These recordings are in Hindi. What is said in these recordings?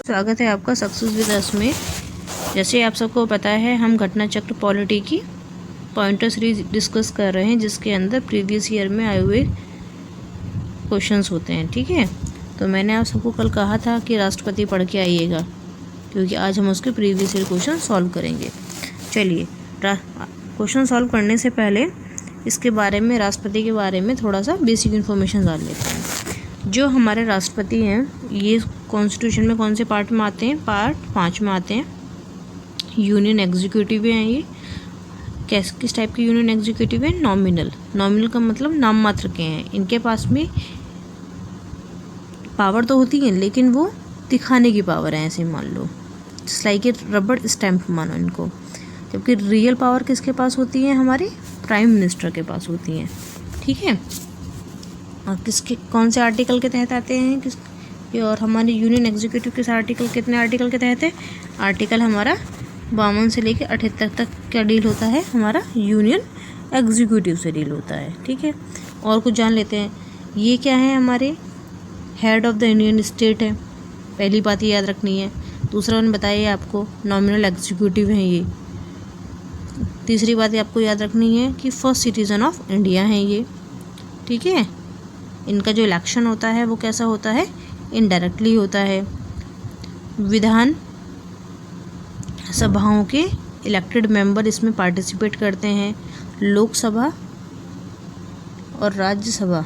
स्वागत है आपका सक्सेस विद अस में। जैसे आप सबको पता है, हम घटना चक्र पॉलिटी की पॉइंटर सीरीज डिस्कस कर रहे हैं, जिसके अंदर प्रीवियस ईयर में आए हुए क्वेश्चंस होते हैं। ठीक है, तो मैंने आप सबको कल कहा था कि राष्ट्रपति पढ़ के आइएगा, क्योंकि आज हम उसके प्रीवियस ईयर क्वेश्चन सॉल्व करेंगे। चलिए, क्वेश्चन सॉल्व करने से पहले इसके बारे में, राष्ट्रपति के बारे में थोड़ा सा बेसिक इन्फॉर्मेशन जान लेते हैं। जो हमारे राष्ट्रपति हैं, ये कॉन्स्टिट्यूशन में कौन से पार्ट में आते हैं? पार्ट 5 में आते हैं। यूनियन एग्जीक्यूटिव हैं ये। किस टाइप के यूनियन एग्जीक्यूटिव हैं? नॉमिनल। नॉमिनल का मतलब नाम मात्र के हैं। इनके पास में पावर तो होती है, लेकिन वो दिखाने की पावर है, ऐसे मान लो, जस्ट लाइक ए रबड़ स्टैम्प मानो इनको। जबकि रियल पावर किसके पास होती है? हमारे प्राइम मिनिस्टर के पास होती हैं। ठीक है, और किसके कौन से आर्टिकल के तहत आते हैं? और हमारे यूनियन एग्जीक्यूटिव किस आर्टिकल, कितने आर्टिकल के तहत है? आर्टिकल हमारा 52 से लेकर 78 तक क्या डील होता है? हमारा यूनियन एग्जीक्यूटिव से डील होता है। ठीक है, और कुछ जान लेते हैं। ये क्या है? हमारे head of the Indian state है, पहली बात ये याद रखनी है। दूसरा मैंने बताया आपको, नॉमिनल एग्जीक्यूटिव हैं ये। तीसरी बात आपको याद रखनी है कि फर्स्ट सिटीजन ऑफ इंडिया हैं ये। ठीक है, इनका जो इलेक्शन होता है वो कैसा होता है? इनडायरेक्टली होता है। विधान सभाओं के इलेक्टेड मेंबर इसमें पार्टिसिपेट करते हैं। लोकसभा और राज्यसभा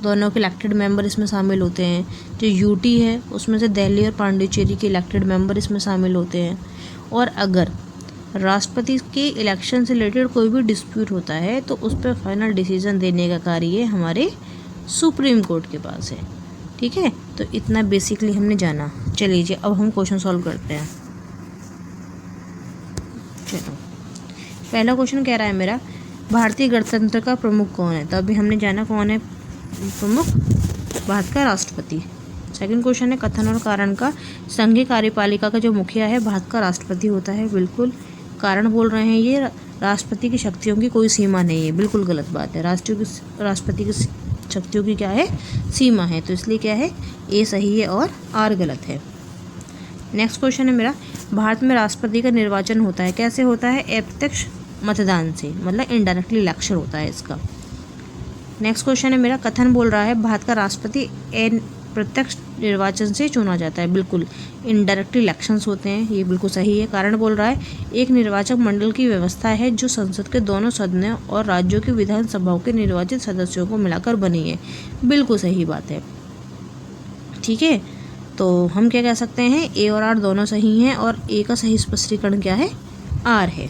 दोनों के इलेक्टेड मेंबर इसमें शामिल होते हैं। जो यूटी है, उसमें से दिल्ली और पांडिचेरी के इलेक्टेड मेंबर इसमें शामिल होते हैं। और अगर राष्ट्रपति के इलेक्शन से रिलेटेड कोई भी डिस्प्यूट होता है, तो उस पर फाइनल डिसीजन देने का कार्य हमारे सुप्रीम कोर्ट के पास है। ठीक है, तो इतना बेसिकली हमने जाना। चलिए जी, अब हम क्वेश्चन सॉल्व करते हैं। चलो, पहला क्वेश्चन कह रहा है मेरा, भारतीय गणतंत्र का प्रमुख कौन है? तो अभी हमने जाना कौन है प्रमुख? भारत का राष्ट्रपति। सेकंड क्वेश्चन है, कथन और कारण का, संघीय कार्यपालिका का जो मुखिया है भारत का राष्ट्रपति होता है। बिल्कुल कारण बोल रहे हैं ये, राष्ट्रपति की शक्तियों की कोई सीमा नहीं है। बिल्कुल गलत बात है। राष्ट्रपति की शक्तियों की क्या है? सीमा है। तो इसलिए क्या है? ए सही है और आर गलत है। नेक्स्ट क्वेश्चन है मेरा, भारत में राष्ट्रपति का निर्वाचन होता है, कैसे होता है? अप्रत्यक्ष मतदान से, मतलब इनडायरेक्टली इलेक्शन होता है इसका। नेक्स्ट क्वेश्चन है मेरा, कथन बोल रहा है भारत का राष्ट्रपति प्रत्यक्ष निर्वाचन से चुना जाता है। बिल्कुल इनडायरेक्टली इलेक्शंस होते हैं, ये बिल्कुल सही है। कारण बोल रहा है एक निर्वाचक मंडल की व्यवस्था है जो संसद के दोनों सदनों और राज्यों की विधानसभाओं के निर्वाचित सदस्यों को मिलाकर बनी है। बिल्कुल सही बात है। ठीक है, तो हम क्या कह सकते हैं? ए और आर दोनों सही हैं, और ए का सही स्पष्टीकरण क्या है? आर है।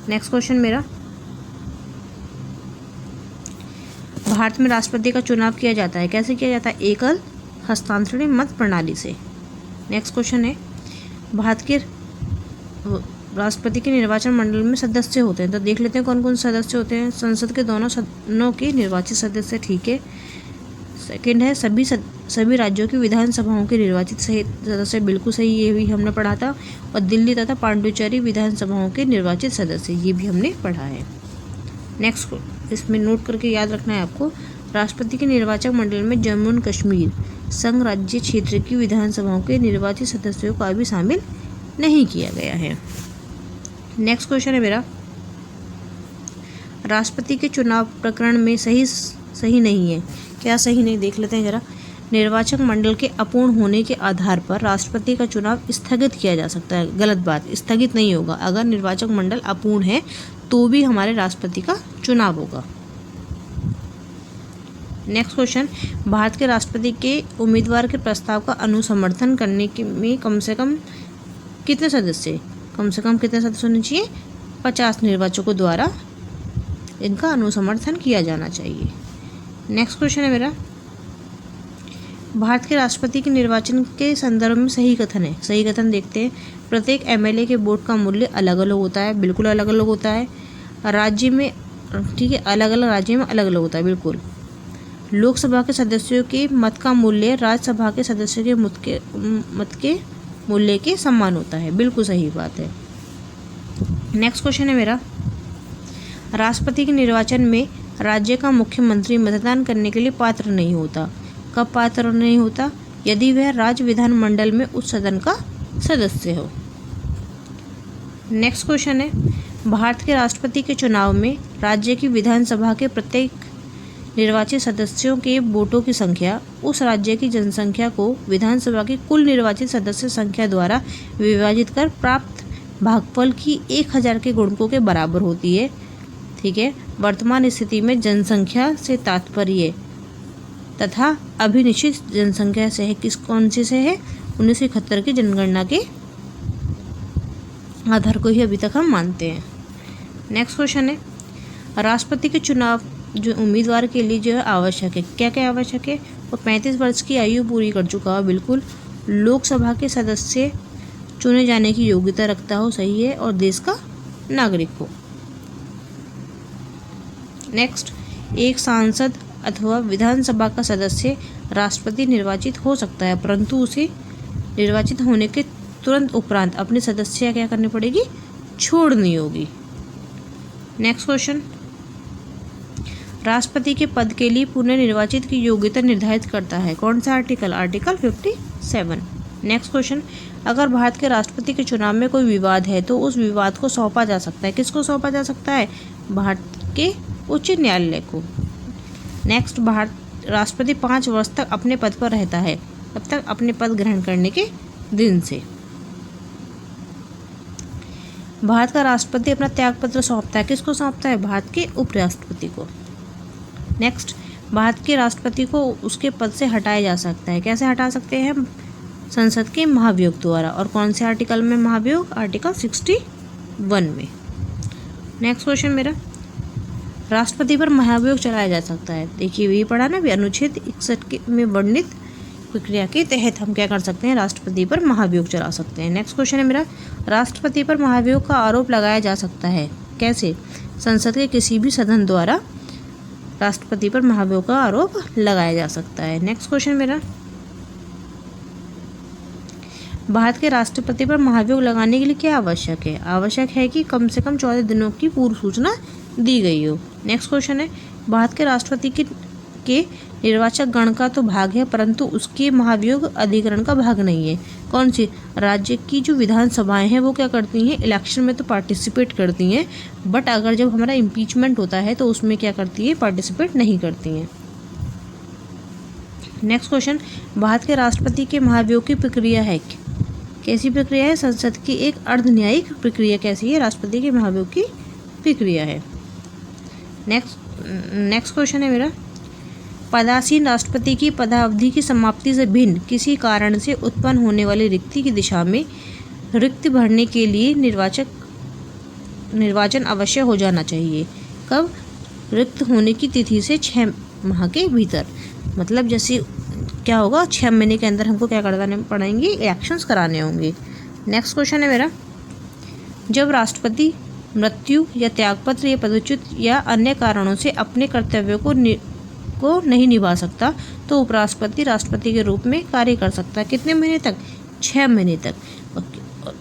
नेक्स्ट क्वेश्चन मेरा, भारत में राष्ट्रपति का चुनाव किया जाता है, कैसे किया जाता है? एकल हस्तांतरण मत प्रणाली से। नेक्स्ट क्वेश्चन है, भारत के राष्ट्रपति के निर्वाचन मंडल में सदस्य होते हैं, तो देख लेते हैं कौन कौन सदस्य होते हैं। संसद के दोनों सदनों के निर्वाचित सदस्य। ठीक है। सेकंड है, सभी राज्यों की विधानसभाओं के निर्वाचित सदस्य। बिल्कुल सही, ये भी हमने पढ़ा था। और दिल्ली तथा पांडिचेरी विधानसभाओं के निर्वाचित सदस्य, ये भी हमने पढ़ा है। नेक्स्ट, इसमें नोट करके याद रखना है आपको, राष्ट्रपति के निर्वाचक मंडल में जम्मू एंड कश्मीर संघ राज्य क्षेत्र की विधानसभाओं के निर्वाचित सदस्यों का भी शामिल नहीं किया गया है। नेक्स्ट क्वेश्चन है मेरा, राष्ट्रपति के चुनाव प्रकरण में सही नहीं है। क्या सही नहीं? देख लेते हैं जरा। निर्वाचक मंडल के अपूर्ण होने के आधार पर राष्ट्रपति का चुनाव स्थगित किया जा सकता है। गलत बात, स्थगित नहीं होगा। अगर निर्वाचक मंडल अपूर्ण है तो भी हमारे राष्ट्रपति का चुनाव होगा। नेक्स्ट क्वेश्चन, भारत के राष्ट्रपति के उम्मीदवार के प्रस्ताव का अनुसमर्थन करने में कम से कम कितने सदस्य? कम से कम कितने सदस्य होने चाहिए? 50 निर्वाचकों द्वारा इनका अनुसमर्थन किया जाना चाहिए। नेक्स्ट क्वेश्चन है मेरा, भारत के राष्ट्रपति के निर्वाचन के संदर्भ में सही कथन है। सही कथन देखते हैं। प्रत्येक एमएलए के वोट का मूल्य अलग अलग होता है। बिल्कुल अलग अलग होता है। राज्य में, ठीक है, अलग अलग राज्य में अलग अलग होता है। बिल्कुल। लोकसभा के सदस्यों के मत का मूल्य राज्यसभा के सदस्यों के मत के मूल्य के समान होता है। बिल्कुल सही बात है। नेक्स्ट क्वेश्चन है मेरा, राष्ट्रपति के निर्वाचन में राज्य का मुख्यमंत्री मतदान करने के लिए पात्र नहीं होता। कब पात्र नहीं होता? यदि वह राज्य विधानमंडल में उस सदन का सदस्य हो। नेक्स्ट क्वेश्चन है, भारत के राष्ट्रपति के चुनाव में राज्य की विधानसभा के प्रत्येक निर्वाचित सदस्यों के वोटों की संख्या उस राज्य की जनसंख्या को विधानसभा की कुल निर्वाचित सदस्य संख्या द्वारा विभाजित कर प्राप्त भागफल की 1000 के गुणकों के बराबर होती है। ठीक है, वर्तमान स्थिति में जनसंख्या से तात्पर्य तथा अभिनिश्चित जनसंख्या से है, कौन सी से है, 1971 की जनगणना के आधार को ही अभी तक हम मानते हैं। नेक्स्ट क्वेश्चन है, राष्ट्रपति के चुनाव जो उम्मीदवार के लिए जो है आवश्यक है, क्या क्या आवश्यक है, वो 35 वर्ष की आयु पूरी कर चुका हो, बिल्कुल, लोकसभा के सदस्य चुने जाने की योग्यता रखता हो, सही है, और देश का नागरिक हो। नेक्स्ट, एक सांसद अथवा विधानसभा का सदस्य राष्ट्रपति निर्वाचित हो सकता है, परंतु उसे निर्वाचित होने के तुरंत उपरांत अपनी सदस्यता क्या करनी पड़ेगी, छोड़नी होगी। नेक्स्ट क्वेश्चन, राष्ट्रपति के पद के लिए पुनर्निर्वाचित की योग्यता निर्धारित करता है, कौन सा आर्टिकल, आर्टिकल 57। नेक्स्ट क्वेश्चन, अगर भारत के राष्ट्रपति के चुनाव में कोई विवाद है तो उस विवाद को सौंपा जा सकता है, किसको सौंपा जा सकता है, भारत के उच्च न्यायालय को। नेक्स्ट, राष्ट्रपति 5 वर्ष तक अपने पद पर रहता है, तब तक अपने पद ग्रहण करने के दिन से। भारत का राष्ट्रपति अपना त्यागपत्र सौंपता है, किसको सौंपता है, भारत के उपराष्ट्रपति को। नेक्स्ट, भारत के राष्ट्रपति को उसके पद से हटाया जा सकता है, कैसे हटा सकते हैं, संसद के महाभियोग द्वारा, और कौन से आर्टिकल में महाभियोग, आर्टिकल 61 में। नेक्स्ट क्वेश्चन मेरा, राष्ट्रपति पर महाभियोग चलाया जा सकता है, देखिए यही पढ़ा ना भी, अनुच्छेद 61 में वर्णित प्रक्रिया के तहत हम क्या कर सकते हैं, राष्ट्रपति पर महाभियोग चला सकते हैं। नेक्स्ट क्वेश्चन है मेरा, राष्ट्रपति पर महाभियोग का आरोप लगाया जा सकता है, कैसे, संसद के किसी भी सदन द्वारा राष्ट्रपति पर महाभियोग का आरोप लगाया जा सकता है। नेक्स्ट क्वेश्चन मेरा, भारत के राष्ट्रपति पर महाभियोग लगाने के लिए क्या आवश्यक है, आवश्यक है कि कम से कम 14 दिनों की पूर्व सूचना दी गई हो। नेक्स्ट क्वेश्चन है, भारत के राष्ट्रपति के निर्वाचक गण का तो भाग है, परंतु उसके महाभियोग अधिकरण का भाग नहीं है, कौन सी, राज्य की जो विधानसभाएं हैं वो क्या करती हैं, इलेक्शन में तो पार्टिसिपेट करती हैं, बट अगर जब हमारा इम्पीचमेंट होता है तो उसमें क्या करती है, पार्टिसिपेट नहीं करती हैं। नेक्स्ट क्वेश्चन, भारत के राष्ट्रपति के महाभियोग की प्रक्रिया है, कैसी प्रक्रिया है, संसद की एक अर्धन्यायिक प्रक्रिया, कैसी है, राष्ट्रपति के महाभियोग की प्रक्रिया है। नेक्स्ट क्वेश्चन है मेरा, पदासीन राष्ट्रपति की पदावधि की समाप्ति से भिन्न किसी कारण से उत्पन्न होने वाली रिक्ति की दिशा में रिक्ति भरने के लिए निर्वाचन अवश्य हो जाना चाहिए, कब, रिक्त होने की तिथि से 6 माह के भीतर, मतलब जैसे क्या होगा, 6 महीने के अंदर हमको क्या करवाने पड़ेंगे, इलेक्शंस कराने होंगे। नेक्स्ट क्वेश्चन है मेरा, जब राष्ट्रपति मृत्यु या त्यागपत्र या पदच्युत या अन्य कारणों से अपने कर्तव्यों को नहीं निभा सकता तो उपराष्ट्रपति राष्ट्रपति के रूप में कार्य कर सकता है, कितने महीने तक, 6 महीने तक,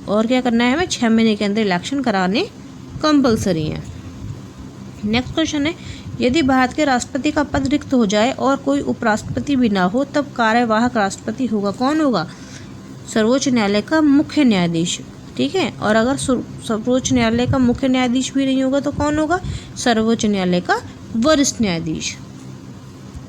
और क्या करना है हमें, 6 महीने के अंदर इलेक्शन कराने कंपलसरी है। नेक्स्ट क्वेश्चन है, यदि भारत के राष्ट्रपति का पद रिक्त हो जाए और कोई उपराष्ट्रपति भी ना हो तब कार्यवाहक राष्ट्रपति होगा, कौन होगा, सर्वोच्च न्यायालय का मुख्य न्यायाधीश। ठीक है, और अगर सर्वोच्च न्यायालय का मुख्य न्यायाधीश भी नहीं होगा तो कौन होगा, सर्वोच्च न्यायालय का वरिष्ठ न्यायाधीश।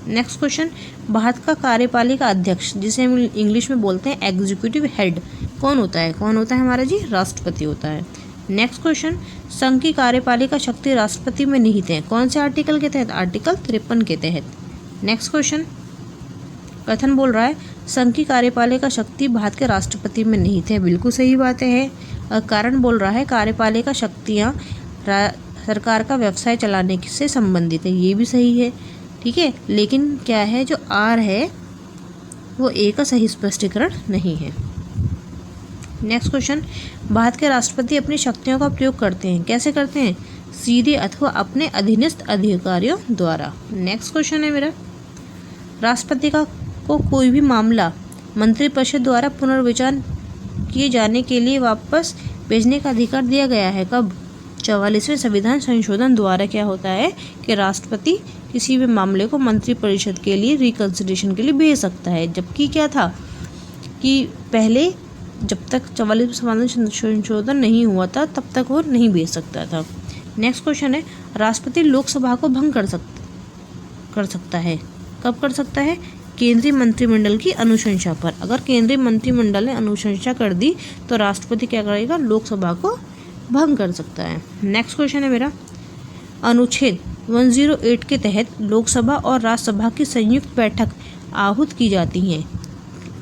नेक्स्ट क्वेश्चन, भारत का कार्यपालिका अध्यक्ष जिसे हम इंग्लिश में बोलते हैं एग्जीक्यूटिव हेड, कौन होता है, हमारा जी, राष्ट्रपति होता है। नेक्स्ट क्वेश्चन, संघ की कार्यपालिका शक्ति राष्ट्रपति में निहित है, कौन से आर्टिकल के तहत, आर्टिकल 53 के तहत। नेक्स्ट क्वेश्चन, कथन बोल रहा है संघ की कार्यपालिका शक्ति भारत के राष्ट्रपति में निहित है, बिल्कुल सही बात है। और कारण बोल रहा है कार्यपालिका शक्तियाँ सरकार का व्यवसाय चलाने से संबंधित है, ये भी सही है। ठीक है, लेकिन क्या है, जो आर है वो ए का सही स्पष्टीकरण नहीं है। नेक्स्ट क्वेश्चन, भारत के राष्ट्रपति अपनी शक्तियों का प्रयोग करते हैं, कैसे करते हैं, सीधे अथवा अपने अधीनस्थ अधिकारियों द्वारा। नेक्स्ट क्वेश्चन है मेरा, राष्ट्रपति को कोई भी मामला मंत्रिपरिषद द्वारा पुनर्विचार किए जाने के लिए वापस भेजने का अधिकार दिया गया है, कब, 44वें संविधान संशोधन द्वारा क्या होता है कि राष्ट्रपति किसी भी मामले को मंत्रिपरिषद के लिए रिकंसिडरेशन के लिए भेज सकता है, जबकि क्या था, कि पहले जब तक 44 संविधान संशोधन नहीं हुआ था तब तक वो नहीं भेज सकता था। नेक्स्ट क्वेश्चन है, राष्ट्रपति लोकसभा को भंग कर सकता है। कब कर सकता है? केंद्रीय मंत्रिमंडल की अनुशंसा पर। अगर केंद्रीय मंत्रिमंडल ने अनुशंसा कर दी तो राष्ट्रपति क्या करेगा? लोकसभा को भंग कर सकता है। नेक्स्ट क्वेश्चन है मेरा, अनुच्छेद 108 के तहत लोकसभा और राज्यसभा की संयुक्त बैठक आहूत की जाती हैं।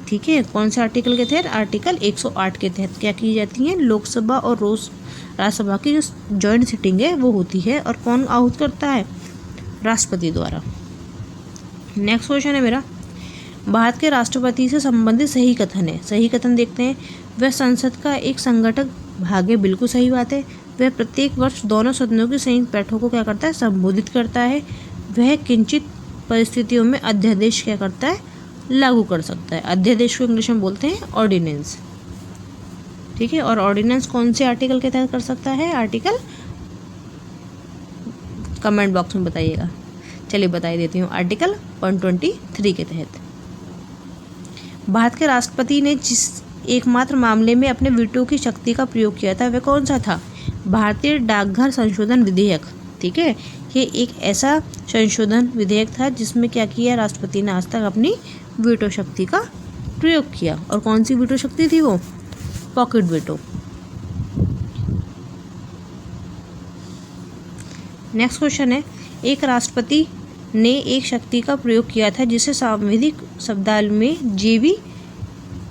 ठीक है, कौन से आर्टिकल के तहत? आर्टिकल 108 के तहत क्या की जाती हैं? लोकसभा और राज्यसभा की जो जॉइंट सिटिंग है वो होती है। और कौन आहूत करता है? राष्ट्रपति द्वारा। नेक्स्ट क्वेश्चन है मेरा, भारत के राष्ट्रपति से संबंधित सही कथन है। सही कथन देखते हैं, वह संसद का एक संगठक भाग है। बिल्कुल सही बात है। वह प्रत्येक वर्ष दोनों सदनों की संयुक्त बैठकों को क्या करता है? संबोधित करता है। वह किंचित परिस्थितियों में अध्यादेश क्या करता है? लागू कर सकता है। अध्यादेश को इंग्लिश में बोलते हैं ऑर्डिनेंस। ठीक है, और ऑर्डिनेंस कौन से आर्टिकल के तहत कर सकता है? आर्टिकल कमेंट बॉक्स में बताइएगा। चलिए बता देती हूँ, आर्टिकल 123 के तहत। भारत के राष्ट्रपति ने जिस एकमात्र मामले में अपने वीटो की शक्ति का प्रयोग किया था वह कौन सा था? भारतीय डाकघर संशोधन विधेयक। ठीक है, ये एक ऐसा संशोधन विधेयक था जिसमें क्या किया? राष्ट्रपति ने आज तक अपनी वीटो शक्ति का प्रयोग किया। और कौन सी वीटो शक्ति थी वो? Pocket veto. नेक्स्ट क्वेश्चन है, एक राष्ट्रपति ने एक शक्ति का प्रयोग किया था जिसे सांविधिक शब्दावली में जेवी,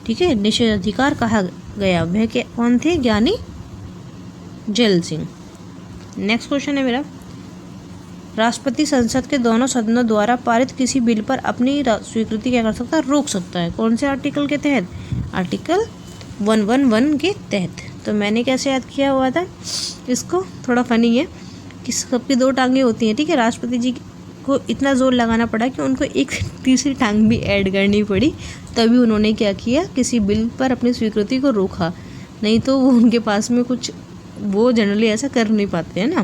ठीक है, निषेधाधिकार कहा गया। वह कौन थे? ज्ञानी जैल सिंह। नेक्स्ट क्वेश्चन है मेरा, राष्ट्रपति संसद के दोनों सदनों द्वारा पारित किसी बिल पर अपनी स्वीकृति क्या कर सकता है? रोक सकता है। कौन से आर्टिकल के तहत? आर्टिकल 111 के तहत। तो मैंने कैसे याद किया हुआ था इसको? थोड़ा फनी है कि सबकी दो टांगें होती हैं। ठीक है, राष्ट्रपति जी को इतना जोर लगाना पड़ा कि उनको एक तीसरी टांग भी ऐड करनी पड़ी, तभी उन्होंने क्या किया? किसी बिल पर अपनी स्वीकृति को रोका। नहीं तो वो उनके पास में कुछ, वो जनरली ऐसा कर नहीं पाते हैं ना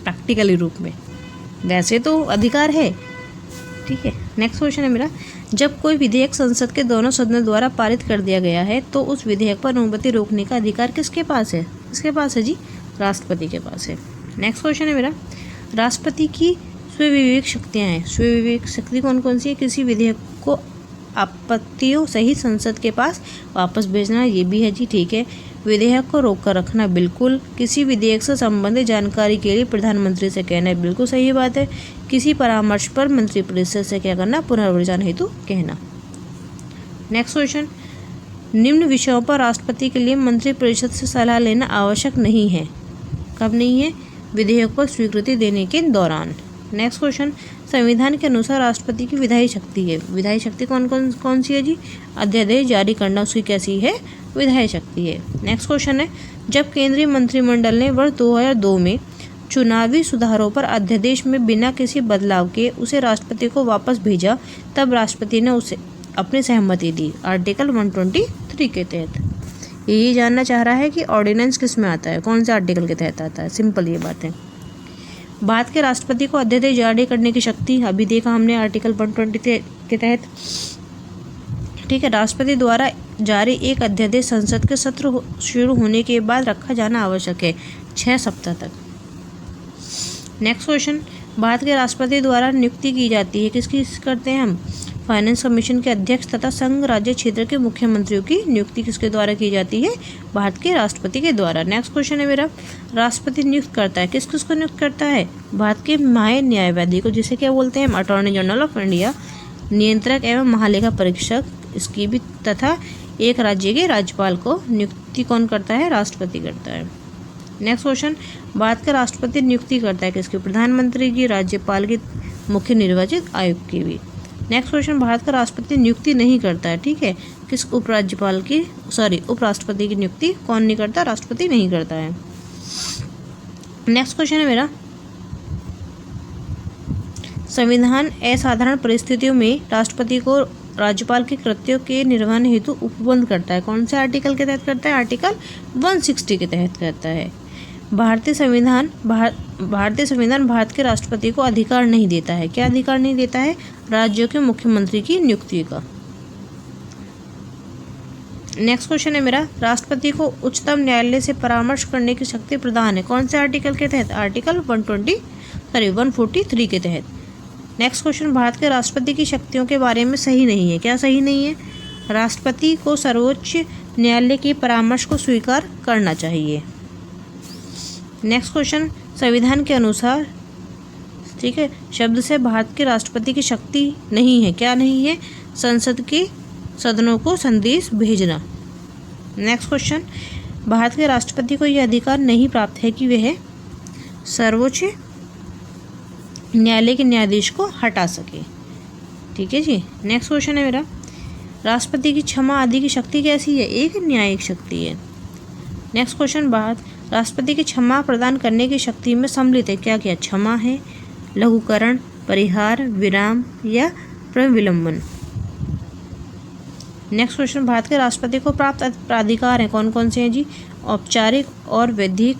प्रैक्टिकली रूप में। वैसे तो अधिकार है। ठीक है, नेक्स्ट क्वेश्चन है मेरा, जब कोई विधेयक संसद के दोनों सदनों द्वारा पारित कर दिया गया है तो उस विधेयक पर अनुमति रोकने का अधिकार किसके पास है? किसके पास है जी? राष्ट्रपति के पास है। नेक्स्ट क्वेश्चन है मेरा, राष्ट्रपति की स्वविवेक शक्तियाँ हैं। स्वविवेक शक्ति कौन कौन सी है? किसी विधेयक को आपत्तियों सहित संसद के पास वापस भेजना, ये भी है जी। ठीक है, विधेयक को रोक कर रखना, बिल्कुल। किसी विधेयक से संबंधित जानकारी के लिए प्रधानमंत्री से कहना, बिल्कुल सही बात है। किसी परामर्श पर मंत्रिपरिषद से क्या करना? पुनर्विचार हेतु कहना। नेक्स्ट क्वेश्चन, निम्न विषयों पर राष्ट्रपति के लिए मंत्रिपरिषद से सलाह लेना आवश्यक नहीं है। कब नहीं है? विधेयक पर स्वीकृति देने के दौरान। नेक्स्ट क्वेश्चन, संविधान के अनुसार राष्ट्रपति की विधायी शक्ति है। विधायी शक्ति कौन सी है जी? अध्यादेश जारी करना उसकी कैसी है? विधायी शक्ति है। नेक्स्ट क्वेश्चन है, जब केंद्रीय मंत्रिमंडल ने वर्ष 2002 में चुनावी सुधारों पर अध्यादेश में बिना किसी बदलाव के उसे राष्ट्रपति को वापस भेजा, तब राष्ट्रपति ने उसे अपनी सहमति दी। आर्टिकल 123 के तहत। ये जानना चाह रहा है कि ऑर्डिनेंस किस में आता है, कौन से आर्टिकल के तहत आता है। सिंपल ये बात है। भारत के राष्ट्रपति को अध्यादेश जारी करने की शक्ति अभी देखा हमने आर्टिकल 123 के तहत। ठीक है, राष्ट्रपति द्वारा जारी एक अध्यादेश संसद के सत्र शुरू होने के बाद रखा जाना आवश्यक है 6 सप्ताह तक। नेक्स्ट क्वेश्चन, भारत के राष्ट्रपति द्वारा नियुक्ति की जाती है। किसकी करते हैं हम? फाइनेंस कमीशन के अध्यक्ष तथा संघ राज्य क्षेत्र के मुख्यमंत्रियों की नियुक्ति किसके द्वारा की जाती है? भारत के राष्ट्रपति के द्वारा। नेक्स्ट क्वेश्चन है मेरा, राष्ट्रपति नियुक्त करता है, किस को नियुक्त करता है? भारत के महान्यायवादी को, जिसे क्या बोलते हैं हम? अटॉर्नी जनरल ऑफ इंडिया, नियंत्रक एवं महालेखा परीक्षक इसकी भी, तथा एक राज्य के राज्यपाल को नियुक्ति कौन करता है? राष्ट्रपति करता है। नेक्स्ट क्वेश्चन, भारत का राष्ट्रपति नियुक्ति करता है किसकी? प्रधानमंत्री की, राज्यपाल की, मुख्य निर्वाचित आयुक्त की भी। नेक्स्ट क्वेश्चन, भारत का राष्ट्रपति नियुक्ति नहीं करता है। ठीक है, किस उपराज्यपाल की, उपराष्ट्रपति की नियुक्ति कौन नहीं करता? राष्ट्रपति नहीं करता है। नेक्स्ट क्वेश्चन है मेरा, संविधान असाधारण परिस्थितियों में राष्ट्रपति को राज्यपाल के कृत्यों के निर्वहन हेतु उपबंध करता है। कौन से आर्टिकल के तहत करता है? आर्टिकल 160 के तहत करता है। भारतीय संविधान भारत के राष्ट्रपति को अधिकार नहीं देता है। क्या अधिकार नहीं देता है? राज्यों के मुख्यमंत्री की नियुक्ति का। नेक्स्ट क्वेश्चन है मेरा, राष्ट्रपति को उच्चतम न्यायालय से परामर्श करने की शक्ति प्रदान है कौन से आर्टिकल के तहत? आर्टिकल 143 के तहत। नेक्स्ट क्वेश्चन, भारत के राष्ट्रपति की शक्तियों के बारे में सही नहीं है। क्या सही नहीं है? राष्ट्रपति को सर्वोच्च न्यायालय के परामर्श को स्वीकार करना चाहिए। नेक्स्ट क्वेश्चन, संविधान के अनुसार, ठीक है, शब्द से भारत के राष्ट्रपति की शक्ति नहीं है। क्या नहीं है? संसद के सदनों को संदेश भेजना। नेक्स्ट क्वेश्चन, भारत के राष्ट्रपति को यह अधिकार नहीं प्राप्त है कि वह सर्वोच्च न्यायालय के न्यायाधीश को हटा सके। ठीक है जी। नेक्स्ट क्वेश्चन है मेरा, राष्ट्रपति की क्षमा आदि की शक्ति कैसी है? एक न्यायिक शक्ति है। नेक्स्ट क्वेश्चन, भारत राष्ट्रपति की क्षमा प्रदान करने की शक्ति में सम्मिलित है क्या क्या? क्षमा है, लघुकरण, परिहार, विराम या प्रविलंबन। नेक्स्ट क्वेश्चन, भारत के राष्ट्रपति को प्राप्त प्राधिकार हैं कौन कौन से हैं जी? औपचारिक और वैधिक,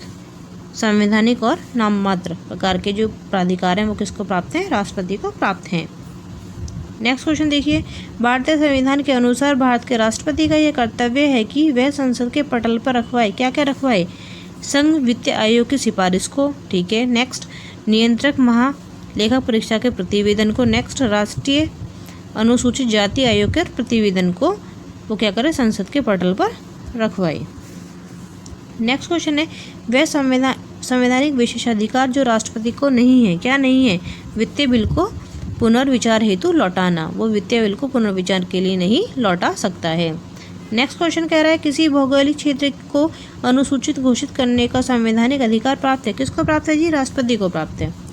संवैधानिक और नाममात्र प्रकार के जो प्राधिकार हैं वो किसको प्राप्त हैं? राष्ट्रपति को प्राप्त हैं। नेक्स्ट क्वेश्चन देखिए, भारतीय संविधान के अनुसार भारत के राष्ट्रपति का यह कर्तव्य है कि वह संसद के पटल पर रखवाए, क्या क्या रखवाए? संघ वित्त आयोग की सिफारिश को, ठीक है। नेक्स्ट, नियंत्रक महालेखा परीक्षा के प्रतिवेदन को। नेक्स्ट, राष्ट्रीय अनुसूचित जाति आयोग के प्रतिवेदन को वो क्या करे? संसद के पटल पर रखवाए। नेक्स्ट क्वेश्चन है, वह संवैधानिक विशेषाधिकार जो राष्ट्रपति को नहीं है, क्या नहीं है? वित्तीय बिल को पुनर्विचार हेतु लौटाना, वो वित्तीय बिल को पुनर्विचार के लिए नहीं लौटा सकता है। नेक्स्ट क्वेश्चन कह रहा है, किसी भौगोलिक क्षेत्र को अनुसूचित घोषित करने का संवैधानिक अधिकार प्राप्त है, किसको प्राप्त है जी? राष्ट्रपति को प्राप्त है।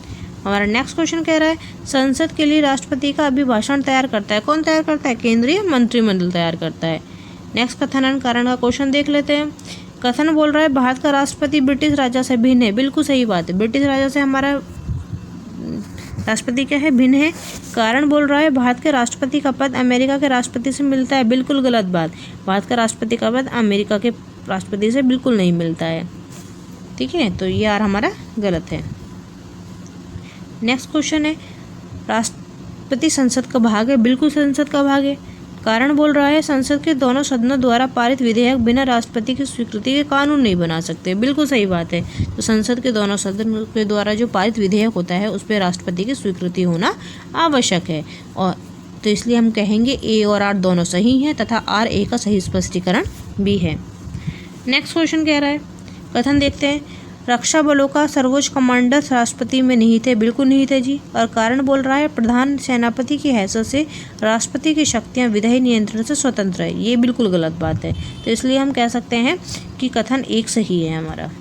हमारा नेक्स्ट क्वेश्चन कह रहा है, संसद के लिए राष्ट्रपति का अभिभाषण तैयार करता है, कौन तैयार करता है? केंद्रीय मंत्रिमंडल तैयार करता है। नेक्स्ट, कथन कारण का क्वेश्चन देख लेते हैं। कथन बोल रहा है, भारत का राष्ट्रपति ब्रिटिश राजा से भिन्न है। बिल्कुल सही बात है, ब्रिटिश राजा से हमारा राष्ट्रपति क्या है? भिन्न है। कारण बोल रहा है, भारत के राष्ट्रपति का पद अमेरिका के राष्ट्रपति से मिलता है। बिल्कुल गलत बात, भारत का राष्ट्रपति का पद अमेरिका के राष्ट्रपति से बिल्कुल नहीं मिलता है। ठीक है, तो ये यार हमारा गलत है। नेक्स्ट क्वेश्चन है, राष्ट्रपति संसद का भाग है। बिल्कुल संसद का भाग है। कारण बोल रहा है, संसद के दोनों सदनों द्वारा पारित विधेयक बिना राष्ट्रपति की स्वीकृति के कानून नहीं बना सकते। बिल्कुल सही बात है। तो संसद के दोनों सदनों के द्वारा जो पारित विधेयक होता है उस पर राष्ट्रपति की स्वीकृति होना आवश्यक है। और तो इसलिए हम कहेंगे ए और आर दोनों सही हैं तथा आर ए का सही स्पष्टीकरण भी है। नेक्स्ट क्वेश्चन कह रहा है, कथन देखते हैं, रक्षा बलों का सर्वोच्च कमांडर राष्ट्रपति में निहित है। बिल्कुल निहित है जी। और कारण बोल रहा है, प्रधान सेनापति की हैसियत से राष्ट्रपति की शक्तियां विधायी नियंत्रण से स्वतंत्र है। ये बिल्कुल गलत बात है। तो इसलिए हम कह सकते हैं कि कथन एक सही है हमारा।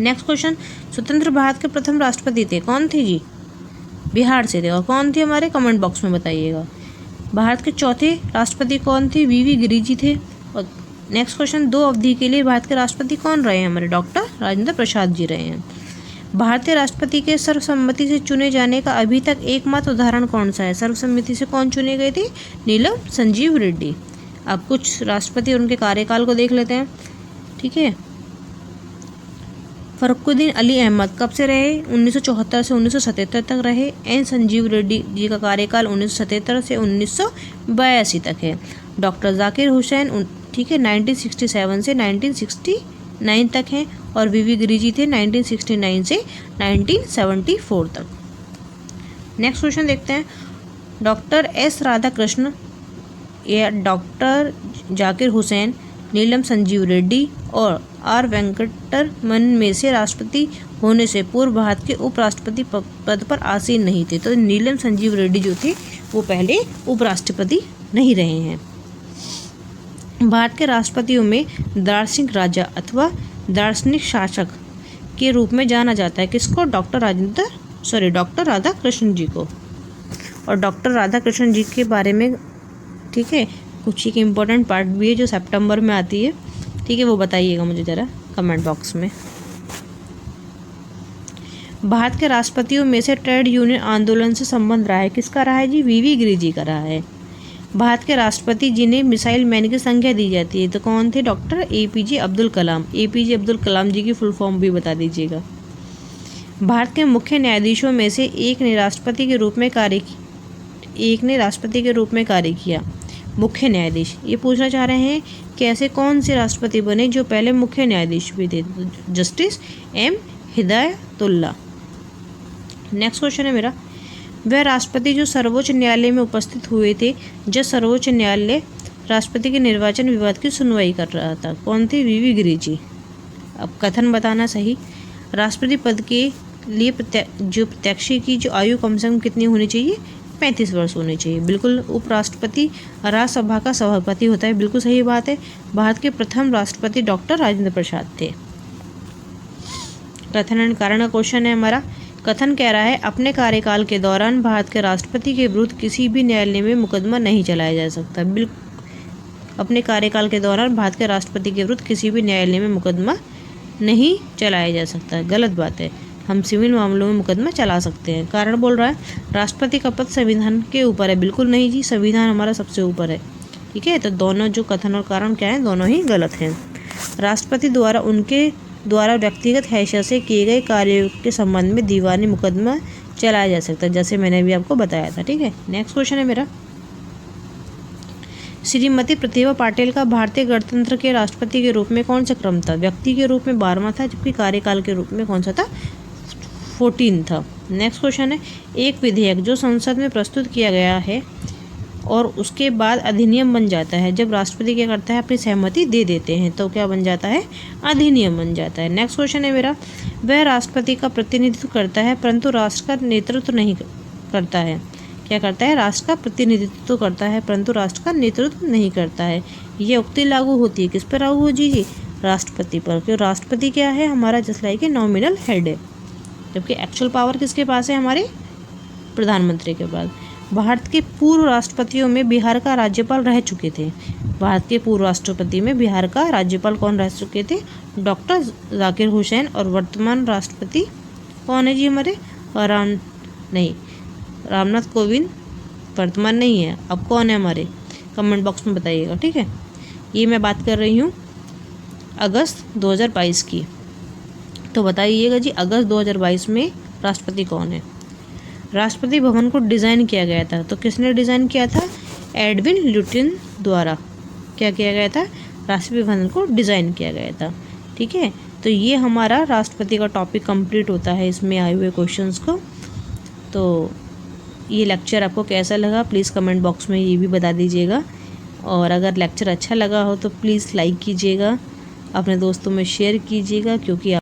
नेक्स्ट क्वेश्चन, स्वतंत्र भारत के प्रथम राष्ट्रपति थे, कौन थे जी? बिहार से थे। और कौन थे हमारे? कमेंट बॉक्स में बताइएगा। भारत के चौथे राष्ट्रपति कौन थे? वीवी गिरि जी थे। और नेक्स्ट क्वेश्चन, 2 अवधि के लिए भारत के राष्ट्रपति कौन रहे हैं? हमारे डॉक्टर राजेंद्र प्रसाद जी रहे हैं। भारतीय राष्ट्रपति के सर्वसम्मति से चुने जाने का अभी तक एकमात्र उदाहरण कौन सा है? सर्वसम्मति से कौन चुने गए थे? नीलम संजीव रेड्डी। अब कुछ राष्ट्रपति और उनके कार्यकाल को देख लेते हैं। ठीक है, फरुखुद्दीन अली अहमद कब से रहे? 1974 से 1977 तक रहे। एन संजीव रेड्डी जी का कार्यकाल 1977 से 1982 तक है। डॉक्टर जाकिर हुसैन, ठीक है, 1967 से 1969 तक हैं। और वीवी गिरि जी थे 1969 से 1974 तक। नेक्स्ट क्वेश्चन देखते हैं, डॉक्टर एस राधाकृष्ण या डॉक्टर जाकिर हुसैन, नीलम संजीव रेड्डी और आर वेंकटरमन में से राष्ट्रपति होने से पूर्व भारत के उपराष्ट्रपति पद पर आसीन नहीं थे। तो नीलम संजीव रेड्डी जो थे वो पहले उपराष्ट्रपति नहीं रहे हैं। भारत के राष्ट्रपतियों में दार्शनिक राजा अथवा दार्शनिक शासक के रूप में जाना जाता है किसको? डॉक्टर राधाकृष्ण जी को। और डॉक्टर राधाकृष्ण जी के बारे में, ठीक है, कुछ एक इम्पोर्टेंट पार्ट भी है जो सितंबर में आती है। ठीक है, वो बताइएगा मुझे ज़रा कमेंट बॉक्स में। भारत के राष्ट्रपतियों में से ट्रेड यूनियन आंदोलन से संबंध रहा है किसका रहा है जी? वीवी गिरि जी का रहा है। भारत के राष्ट्रपति जिन्हें मिसाइल मैन की संज्ञा दी जाती है तो कौन थे? Doctor APJ Abdul Kalam. APJ Abdul Kalam जी की फुल फॉर्म भी बता दीजिएगा। भारत के मुख्य न्यायाधीशों में से एक ने राष्ट्रपति के रूप में कार्य किया। मुख्य न्यायाधीश। ये पूछना चाह रहे हैं कि ऐसे कौन से राष्ट्रपति बने जो पहले मुख्य न्यायाधीश भी थे। Justice M Hidayatullah. Next question है मेरा, वह राष्ट्रपति जो सर्वोच्च न्यायालय में उपस्थित हुए थे जब सर्वोच्च न्यायालय राष्ट्रपति के निर्वाचन विवाद की सुनवाई कर रहा था, कौन थे? वीवी गिरी जी। अब कथन बताना सही। राष्ट्रपति पद के लिए जो प्रत्याशी की जो आयु कम से कम कितनी होनी चाहिए? 35 वर्ष होनी चाहिए। बिल्कुल। उपराष्ट्रपति राज्यसभा का सभापति होता है, बिल्कुल सही बात है। भारत के प्रथम राष्ट्रपति डॉक्टर राजेंद्र प्रसाद थे। कथन एंड कारण का क्वेश्चन है हमारा। कथन कह रहा है अपने कार्यकाल के दौरान भारत के राष्ट्रपति के विरुद्ध किसी भी न्यायालय में मुकदमा नहीं चलाया जा सकता। बिल्कुल। अपने कार्यकाल के दौरान भारत के राष्ट्रपति के विरुद्ध किसी भी न्यायालय में मुकदमा नहीं चलाया जा सकता, गलत बात है। हम सिविल मामलों में मुकदमा चला सकते हैं। कारण बोल रहा है राष्ट्रपति का पद संविधान के ऊपर है, बिल्कुल नहीं जी, संविधान हमारा सबसे ऊपर है। ठीक है, तो दोनों जो कथन और कारण क्या है, दोनों ही गलत हैं। राष्ट्रपति द्वारा उनके द्वारा व्यक्तिगत हैसियत से किए गए कार्यों के संबंध में दीवानी मुकदमा चलाया जा सकता है, जैसे मैंने भी आपको बताया था। ठीक है, नेक्स्ट क्वेश्चन है मेरा, श्रीमती प्रतिभा पाटिल का भारतीय गणतंत्र के राष्ट्रपति के रूप में कौन सा क्रम था? व्यक्ति के रूप में 12वां था, जबकि कार्यकाल के रूप में कौन सा था? 14 था। नेक्स्ट क्वेश्चन है, एक विधेयक जो संसद में प्रस्तुत किया गया है और उसके बाद अधिनियम बन जाता है, जब राष्ट्रपति क्या करता है? अपनी सहमति दे देते हैं, तो क्या बन जाता है? अधिनियम बन जाता है। नेक्स्ट क्वेश्चन है मेरा, वह राष्ट्रपति का प्रतिनिधित्व करता है परंतु राष्ट्र का नेतृत्व नहीं करता है। क्या करता है? राष्ट्र का प्रतिनिधित्व करता है परंतु राष्ट्र का नेतृत्व नहीं करता है। ये उक्ति लागू होती है किस पर लागू हो जी? राष्ट्रपति पर, क्योंकि राष्ट्रपति क्या है? हमारा just like a nominal head है, जबकि एक्चुअल पावर किसके पास है? हमारे प्रधानमंत्री के पास। भारत के पूर्व राष्ट्रपतियों में बिहार का राज्यपाल रह चुके थे। भारत के पूर्व राष्ट्रपति में बिहार का राज्यपाल कौन रह चुके थे? डॉक्टर जाकिर हुसैन। और वर्तमान राष्ट्रपति कौन है जी? हमारे रामनाथ कोविंद वर्तमान नहीं है। अब कौन है हमारे? कमेंट बॉक्स में बताइएगा। ठीक है, ये मैं बात कर रही हूँ अगस्त 2022 की, तो बताइएगा जी अगस्त 2022 में राष्ट्रपति कौन है? राष्ट्रपति भवन को डिज़ाइन किया गया था, तो किसने डिज़ाइन किया था? एडविन ल्यूटिन द्वारा क्या किया गया था? राष्ट्रपति भवन को डिज़ाइन किया गया था। ठीक है, तो ये हमारा राष्ट्रपति का टॉपिक कंप्लीट होता है इसमें आए हुए क्वेश्चंस को। तो ये लेक्चर आपको कैसा लगा प्लीज़ कमेंट बॉक्स में ये भी बता दीजिएगा, और अगर लेक्चर अच्छा लगा हो तो प्लीज़ लाइक कीजिएगा, अपने दोस्तों में शेयर कीजिएगा, क्योंकि